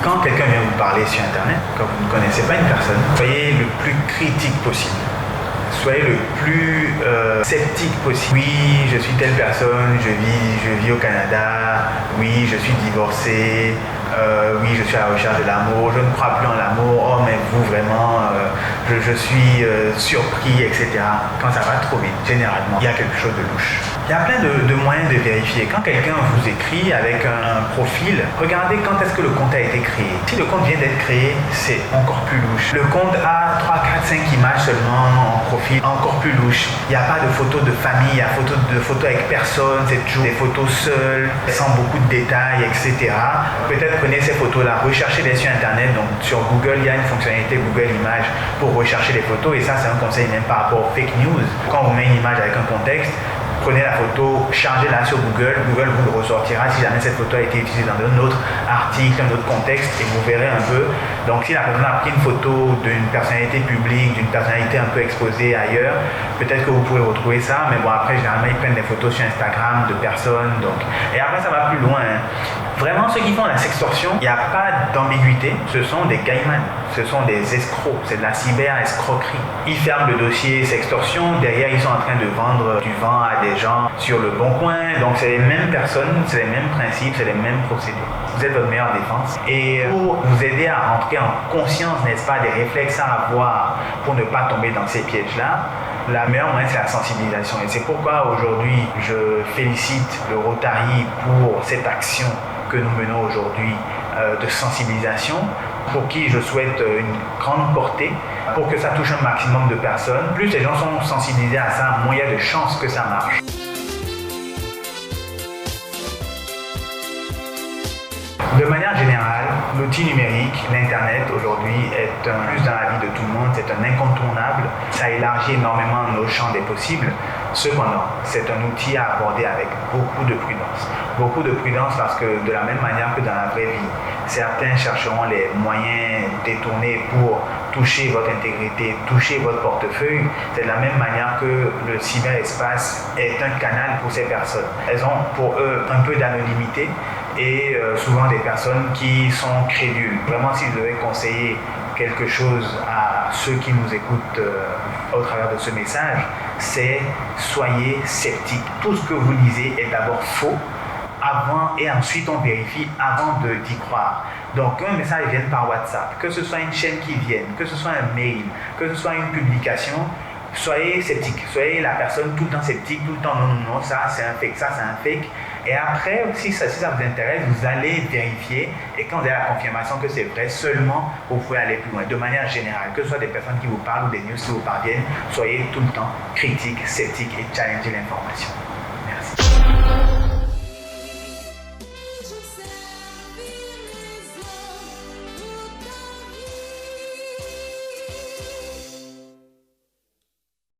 Quand quelqu'un vient vous parler sur Internet, quand vous ne connaissez pas une personne, soyez le plus critique possible. Soyez le plus sceptique possible. Oui, je suis telle personne, je vis au Canada, oui, je suis divorcé, oui, je suis à la recherche de l'amour, je ne crois plus en l'amour, oh mais vous vraiment, je suis surpris, etc. Quand ça va trop vite, généralement, il y a quelque chose de louche. Il y a plein de moyens de vérifier. Quand quelqu'un vous écrit avec un profil, regardez quand est-ce que le compte a été créé. Si le compte vient d'être créé, c'est encore plus louche. Le compte a 3, 4, 5 images seulement en profil, encore plus louche. Il n'y a pas de photos de famille, il y a de photos avec personne, c'est toujours des photos seules, sans beaucoup de détails, etc. Peut-être prenez ces photos-là, recherchez-les sur Internet. Donc sur Google, il y a une fonctionnalité Google Images pour rechercher les photos. Et ça, c'est un conseil même par rapport aux fake news. Quand on met une image avec un contexte, prenez la photo, chargez-la sur Google, Google vous le ressortira si jamais cette photo a été utilisée dans un autre article, un autre contexte, et vous verrez un peu. Donc si la personne a pris une photo d'une personnalité publique, d'une personnalité un peu exposée ailleurs, peut-être que vous pourrez retrouver ça, mais bon après généralement ils prennent des photos sur Instagram de personnes, donc. Et après ça va plus loin. Vraiment ceux qui font la sextorsion, il n'y a pas d'ambiguïté, ce sont des caïmans, ce sont des escrocs, c'est de la cyber-escroquerie. Ils ferment le dossier sextorsion, derrière ils sont en train de vendre du vent à des gens sur le bon coin, donc c'est les mêmes personnes, c'est les mêmes principes, c'est les mêmes procédés. Vous êtes votre meilleure défense. Et pour vous aider à rentrer en conscience, n'est-ce pas, des réflexes à avoir pour ne pas tomber dans ces pièges-là, la meilleure moyen c'est la sensibilisation. Et c'est pourquoi aujourd'hui je félicite le Rotary pour cette action que nous menons aujourd'hui de sensibilisation, pour qui je souhaite une grande portée, pour que ça touche un maximum de personnes. Plus les gens sont sensibilisés à ça, moins il y a de chances que ça marche. De manière générale, l'outil numérique, l'Internet aujourd'hui est un plus dans la vie de tout le monde, c'est un incontournable, ça élargit énormément nos champs des possibles. Cependant, c'est un outil à aborder avec beaucoup de prudence. Beaucoup de prudence parce que de la même manière que dans la vraie vie, certains chercheront les moyens détournés pour toucher votre intégrité, toucher votre portefeuille. C'est de la même manière que le cyberespace est un canal pour ces personnes. Elles ont pour eux un peu d'anonymité et souvent des personnes qui sont crédules. Vraiment, si je devais conseiller quelque chose à ceux qui nous écoutent au travers de ce message, c'est soyez sceptiques. Tout ce que vous lisez est d'abord faux avant et ensuite on vérifie avant d'y croire. Donc un message vienne par WhatsApp, que ce soit une chaîne qui vienne, que ce soit un mail, que ce soit une publication, soyez sceptique, soyez la personne tout le temps sceptique, tout le temps non, ça c'est un fake, ça c'est un fake. Et après, si ça vous intéresse, vous allez vérifier et quand vous avez la confirmation que c'est vrai, seulement vous pouvez aller plus loin. De manière générale, que ce soit des personnes qui vous parlent ou des news qui vous parviennent, soyez tout le temps critique, sceptique et challengez l'information. Merci.